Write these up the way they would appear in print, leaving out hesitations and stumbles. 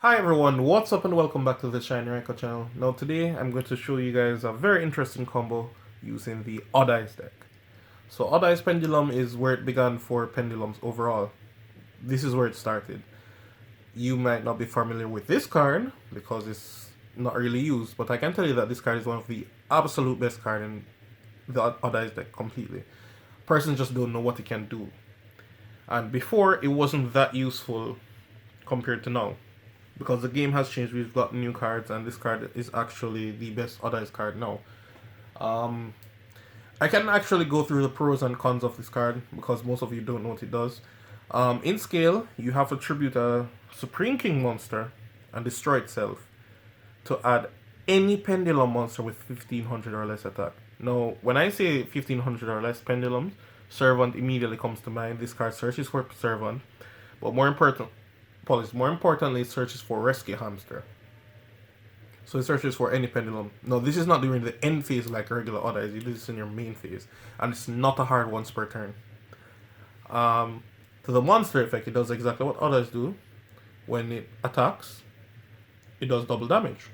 Hi everyone, what's up and welcome back to the Shiny Ranko channel. Now today I'm going to show you guys a very interesting combo using the Odd Eyes deck. So Odd Eyes Pendulum is where it began for pendulums overall. This is where it started. You might not be familiar with this card because it's not really used, but I can tell you that this card is one of the absolute best card in the Odd Eyes deck completely. Persons just don't know what it can do. And before it wasn't that useful compared to now. Because the game has changed, we've got new cards, and this card is actually the best Odd Eyes card now. I can actually go through the pros and cons of this card because most of you don't know what it does. In scale, you have to tribute a Supreme King monster and destroy itself to add any pendulum monster with 1500 or less attack. Now, when I say 1500 or less pendulums, Servant immediately comes to mind. This card searches for Servant, but more importantly, it searches for Rescue Hamster. So it searches for any pendulum. No, this is not during the end phase like regular Odd Eyes. You do this in your main phase. And it's not a hard once per turn. To the monster effect, it does exactly what Odd Eyes do. When it attacks, it does double damage.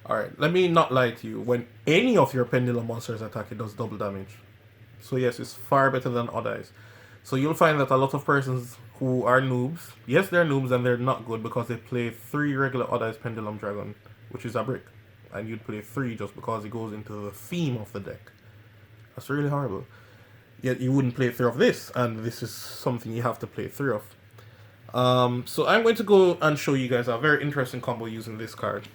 Alright, let me not lie to you. When any of your pendulum monsters attack, it does double damage. So yes, it's far better than Odd Eyes. So you'll find that a lot of persons who are noobs, yes, they're noobs and they're not good because they play 3 regular Odd Eyes Pendulum Dragon, which is a brick. And you'd play 3 just because it goes into the theme of the deck. That's really horrible. Yet you wouldn't play 3 of this, and this is something you have to play 3 of. So I'm going to go and show you guys a very interesting combo using this card.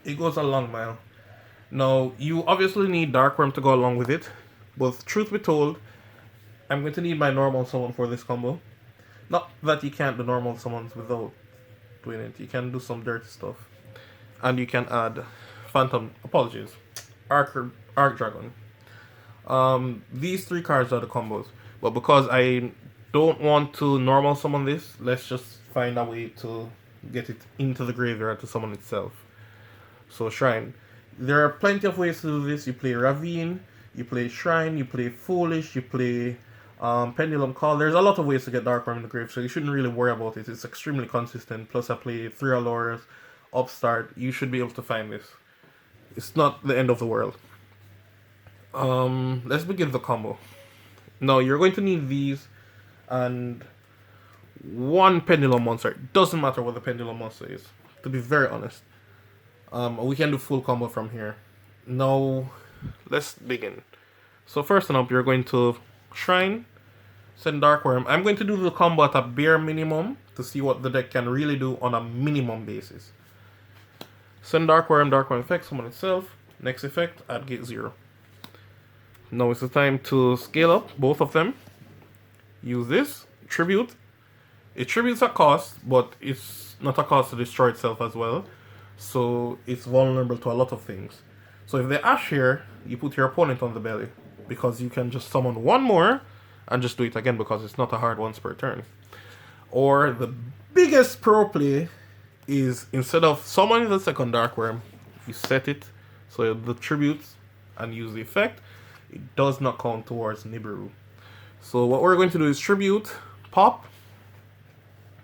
It goes a long mile. Now, you obviously need Dark Worm to go along with it, but truth be told, I'm going to need my normal summon for this combo. Not that you can't do normal summons without doing it. You can do some dirty stuff. And you can add Arc Dragon. These 3 cards are the combos. But because I don't want to normal summon this, let's just find a way to get it into the graveyard to summon itself. So Shrine. There are plenty of ways to do this. You play Ravine, you play Shrine, you play Foolish, you play Pendulum Call. There's a lot of ways to get Dark Worm in the grave, so you shouldn't really worry about it. It's extremely consistent. Plus I play 3 Allures, Upstart. You should be able to find this. It's not the end of the world. Let's begin the combo. Now you're going to need these and 1 Pendulum monster. It doesn't matter what the Pendulum monster is, to be very honest. We can do full combo from here. Now, let's begin. So first up, you're going to Shrine, send Dark Worm. I'm going to do the combo at a bare minimum to see what the deck can really do on a minimum basis. Send Dark Worm effect, summon itself. Next effect, add gate 0. Now it's the time to scale up both of them. Use this, tribute. It tributes a cost, but it's not a cost to destroy itself as well. So it's vulnerable to a lot of things. So if they Ash here, you put your opponent on the belly. Because you can just summon 1 more and just do it again because it's not a hard once per turn. Or the biggest pro play is instead of summoning the second Dark Worm, you set it so the tributes and use the effect. It does not count towards Nibiru. So what we're going to do is tribute, pop,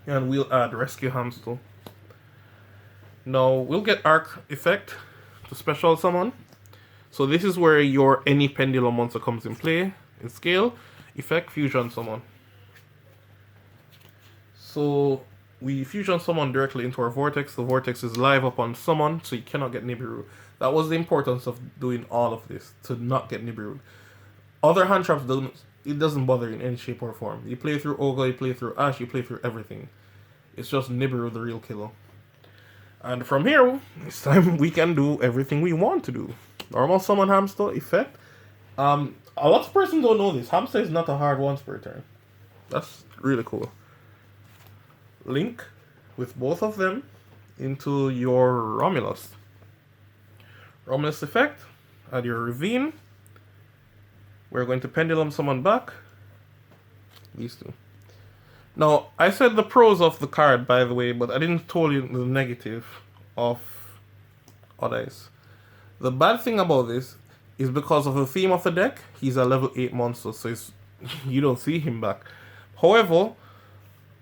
and we'll add Rescue Hamster. Now we'll get Arc effect to special summon. So this is where your any pendulum monster comes in play. In scale, effect fusion summon. So we fusion summon directly into our vortex. The vortex is live upon summon, so you cannot get Nibiru. That was the importance of doing all of this, to not get Nibiru. Other hand traps it doesn't bother in any shape or form. You play through Ogre, you play through Ash, you play through everything. It's just Nibiru the real killer. And from here, this time we can do everything we want to do. Normal summon Hamster effect. A lot of persons don't know this. Hamster is not a hard once per turn. That's really cool. Link with both of them into your Romulus. Romulus effect. Add your Ravine. We're going to Pendulum summon back these 2. Now, I said the pros of the card, by the way, but I didn't tell you the negative of Odd Eyes. The bad thing about this is because of the theme of the deck, he's a level 8 monster, so you don't see him back. However,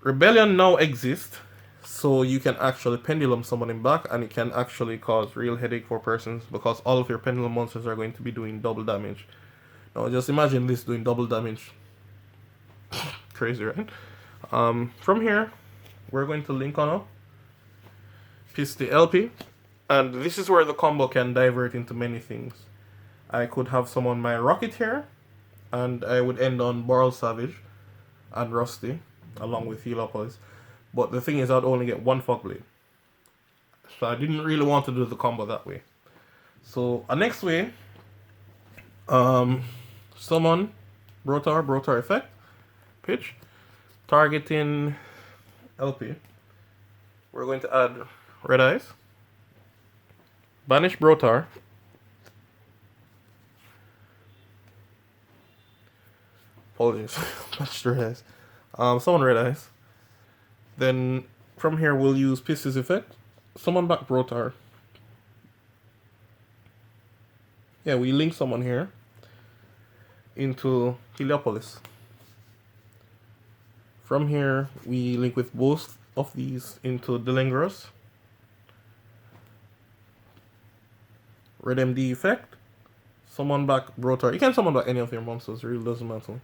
Rebellion now exists, So you can actually pendulum someone in back, and it can actually cause real headache for persons because all of your pendulum monsters are going to be doing double damage. Now just imagine this doing double damage. Crazy, right? From here, we're going to link on up, piece the LP, and this is where the combo can divert into many things. I could have someone my Rocket here, and I would end on Boral Savage and Rusty, along with Heliopolis. But the thing is, I'd only get one Fog Blade. So I didn't really want to do the combo that way. So, next way, summon Brotar effect, pitch, targeting LP. We're going to add Red Eyes, banish Brotar, apologies, banish Red Eyes, summon Red Eyes. Then from here we'll use Pisces effect, summon back Brotar. Yeah, we link someone here into Heliopolis. From here, we link with both of these into Delengros. Red MD effect. Summon back Brotar. You can summon back any of your monsters, it really doesn't matter.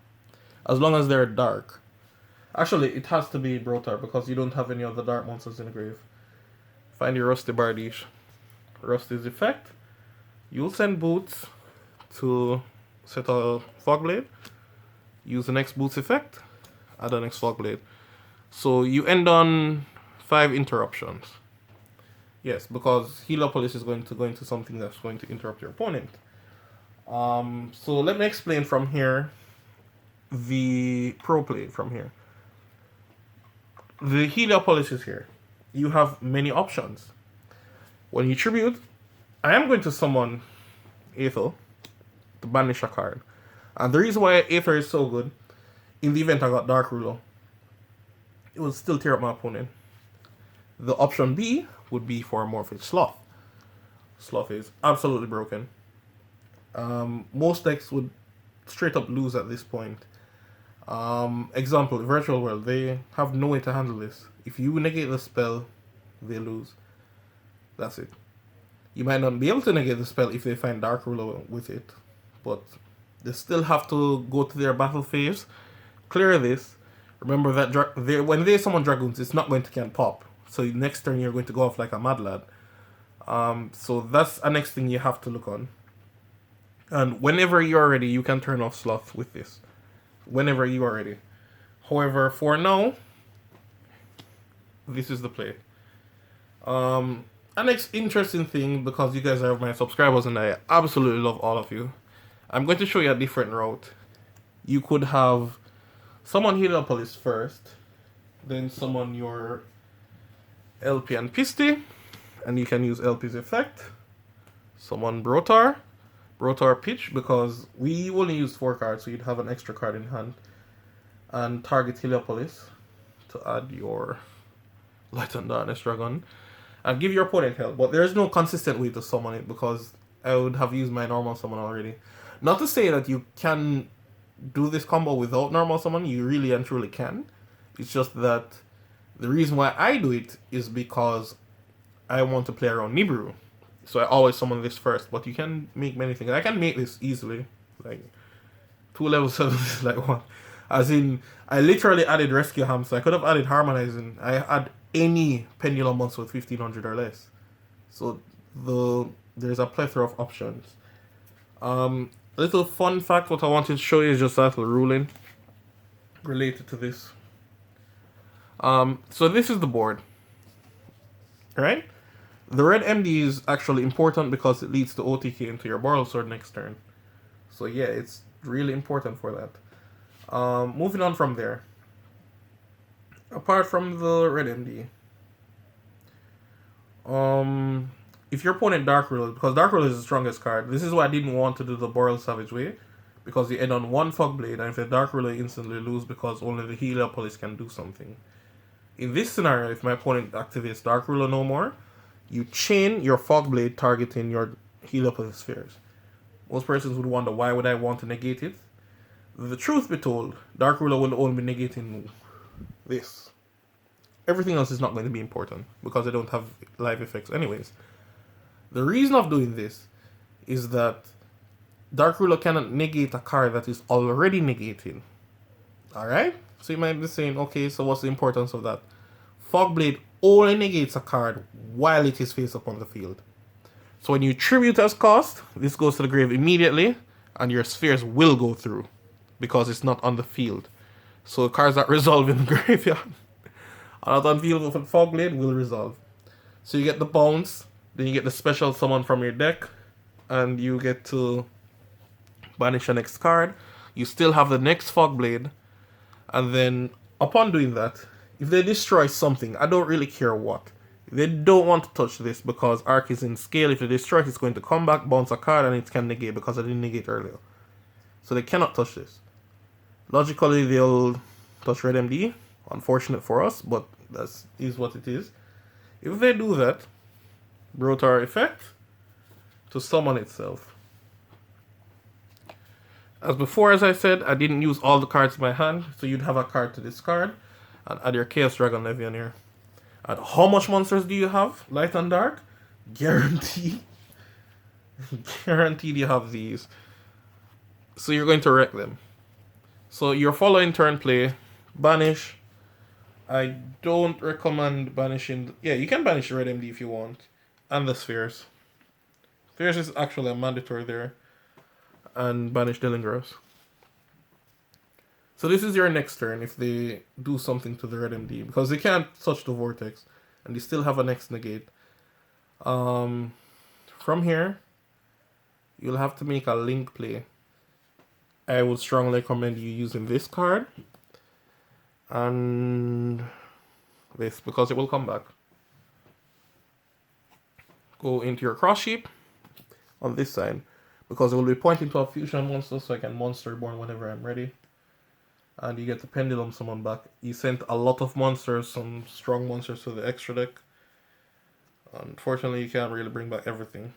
As long as they're dark. Actually, it has to be Brotar because you don't have any of the dark monsters in the grave. Find your Rusty Bardiche. Rusty's effect. You'll send Boots to set a Fog Blade. Use the next Boots effect. Add the next Fog Blade. So you end on 5 interruptions. Yes, because Heliopolis is going to go into something that's going to interrupt your opponent. So let me explain from here the pro play from here. The Heliopolis is here. You have many options. When you tribute, I am going to summon Aether to banish a card. And the reason why Aether is so good, in the event I got Dark Ruler, it will still tear up my opponent. The option B would be for Morphic Sloth. Sloth is absolutely broken. Most decks would straight up lose at this point. Example, Virtual World, they have no way to handle this. If you negate the spell, they lose. That's it. You might not be able to negate the spell if they find Dark Ruler with it, but they still have to go to their battle phase, clear this. Remember that when they summon Dragoons, it's not going to can pop. So next turn you're going to go off like a mad lad. So that's a next thing you have to look on. And whenever you're ready, you can turn off Sloth with this. Whenever you are ready. However, for now, this is the play. A next interesting thing, because you guys are my subscribers and I absolutely love all of you, I'm going to show you a different route. You could have summon Heliopolis first, then summon your LP and Pisti, and you can use LP's effect. Summon Brotar pitch, because we only use 4 cards, so you'd have an extra card in hand. And target Heliopolis to add your Light and Darkness Dragon. And give your opponent help, but there's no consistent way to summon it because I would have used my normal summon already. Not to say that you can do this combo without normal summon, you really and truly can. It's just that the reason why I do it is because I want to play around Nibiru. So I always summon this first, but you can make many things. I can make this easily. Like, 2 level 7 is like what? As in, I literally added Rescue Ham, so I could have added Harmonizing. I had any pendulum monster with 1500 or less. So there's a plethora of options. Little fun fact, what I wanted to show you is just that little ruling related to this. So this is the board. Right? The red MD is actually important because it leads to OTK into your Boral Sword next turn. So yeah, it's really important for that. Moving on from there. Apart from the red MD, if your opponent Dark Ruler, because Dark Ruler is the strongest card, this is why I didn't want to do the Boral Savage way, because you end on 1 Fog Blade, and if the Dark Ruler instantly lose because only the Heliopolis can do something. In this scenario, if my opponent activates Dark Ruler no more, you chain your Fog Blade targeting your Heliopolis spheres. Most persons would wonder, why would I want to negate it? The truth be told, Dark Ruler will only be negating this. everything else is not going to be important because they don't have live effects anyways. The reason of doing this is that Dark Ruler cannot negate a card that is already negated. Alright? So you might be saying, okay, so what's the importance of that? Fogblade only negates a card while it is face up on the field. So when you tribute as cost, this goes to the grave immediately, and your spheres will go through because it's not on the field. So cards that resolve in the graveyard are not on field with Fogblade will resolve. So you get the bounce, then you get the special summon from your deck, and you get to banish the next card. You still have the next Fogblade, and then upon doing that, if they destroy something, I don't really care what. They don't want to touch this because Arc is in scale. If they destroy it, it's going to come back, bounce a card, and it can negate because I didn't negate earlier. So they cannot touch this. Logically, they'll touch Red MD. Unfortunate for us, but that is what it is. If they do that, Brotar effect to summon itself. As before, as I said, I didn't use all the cards in my hand, so you'd have a card to discard and add your Chaos Dragon Legionnaire. And how much monsters do you have? Light and Dark? Guaranteed. Guaranteed you have these. So you're going to wreck them. So your following turn play, banish. I don't recommend banishing... Yeah, you can banish the Red MD if you want. And the Spheres. Spheres is actually a mandatory there. And banish Dillingross. So this is your next turn if they do something to the Red MD. Because they can't touch the Vortex. And they still have a next negate. From here, you'll have to make a link play. I would strongly recommend you using this card. And this, because it will come back. Go into your cross sheep on this side. Because it will be pointing to a fusion monster, so I can monster reborn whenever I'm ready. And you get the Pendulum Summon back. You sent a lot of monsters, some strong monsters to the extra deck. Unfortunately, you can't really bring back everything.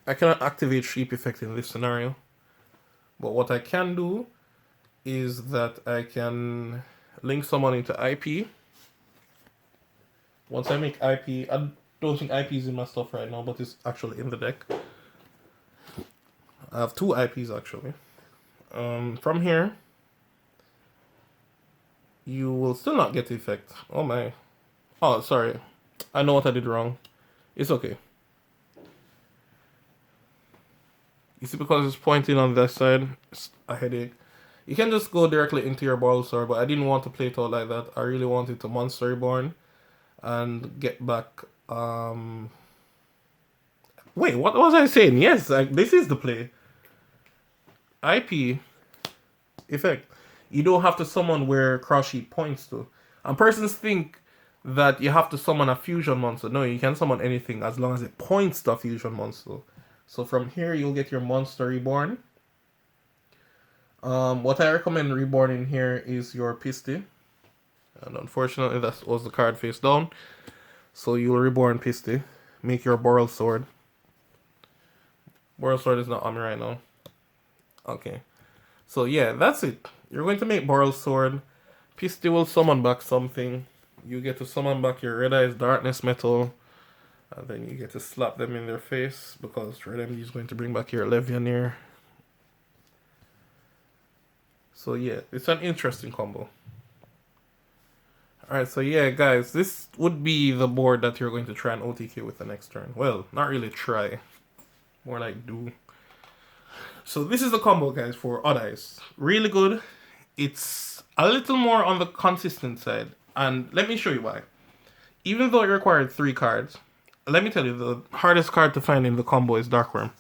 I cannot activate Sheep Effect in this scenario. But what I can do is that I can link someone into IP. Once I make IP, I don't think IP is in my stuff right now, but it's actually in the deck. I have 2 IPs actually. From here, you will still not get the effect. Oh my. Oh, sorry. I know what I did wrong. It's okay. You see, because it's pointing on that side, it's a headache. You can just go directly into your Borrel Sword, but I didn't want to play it out like that. I really wanted to Monster Reborn and get back. Wait, what was I saying? Yes, this is the play. IP effect. You don't have to summon where Cross Sheep points to. And persons think that you have to summon a fusion monster. No, you can summon anything as long as it points to a fusion monster. So from here, you'll get your Monster Reborn. What I recommend reborn in here is your Pisty. And unfortunately, that was the card face down. So you'll reborn Pisty. Make your Borrel Sword. Borrel Sword is not on me right now. Okay. So yeah, that's it. You're going to make Borrel Sword. Pisty will summon back something. You get to summon back your Red Eyes Darkness Metal. And then you get to slap them in their face because Red MD is going to bring back your Legionnaire. So yeah, it's an interesting combo. Alright, so yeah, guys, this would be the board that you're going to try and OTK with the next turn. Well, not really try. More like do. So this is the combo, guys, for Odd Eyes. Really good. It's a little more on the consistent side. And let me show you why. Even though it required 3 cards, let me tell you, the hardest card to find in the combo is Dark Worm.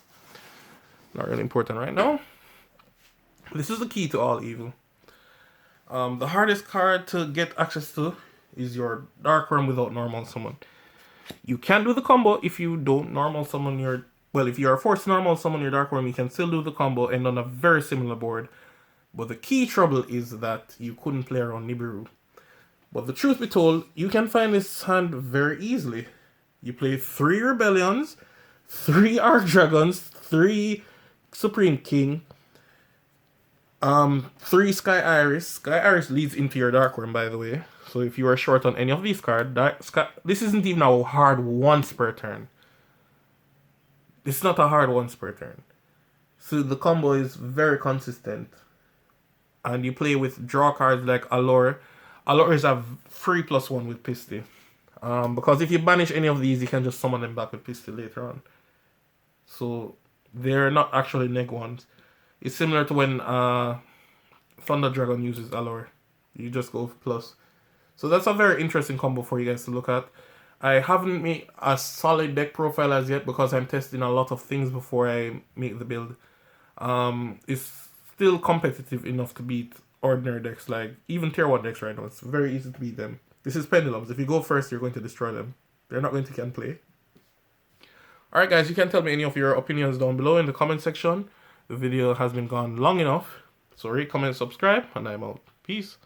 Not really important right now. This is the key to all evil. The hardest card to get access to is your Dark Worm without normal summon. You can do the combo if you don't normal summon your... Well, if you are forced to normal summon your Dark Worm, you can still do the combo and on a very similar board. But the key trouble is that you couldn't play around Nibiru. But the truth be told, you can find this hand very easily. You play 3 Rebellions, 3 Arc Dragons, 3 Supreme King, 3 Sky Iris. Sky Iris leads into your Dark Worm, by the way. So if you are short on any of these cards, this isn't even a hard once per turn. It's not a hard once per turn. So the combo is very consistent. And you play with draw cards like Allure. Allure is a 3+1 with Pisty. Because if you banish any of these, you can just summon them back with Pisty later on. So they're not actually neg ones. It's similar to when Thunder Dragon uses Allure. You just go plus. So that's a very interesting combo for you guys to look at. I haven't made a solid deck profile as yet because I'm testing a lot of things before I make the build. It's still competitive enough to beat ordinary decks, like even tier 1 decks right now. It's very easy to beat them. This is Pendulums. If you go first, you're going to destroy them. They're not going to can play. Alright guys, you can tell me any of your opinions down below in the comment section. The video has been gone long enough. So rate, comment, subscribe, and I'm out. Peace.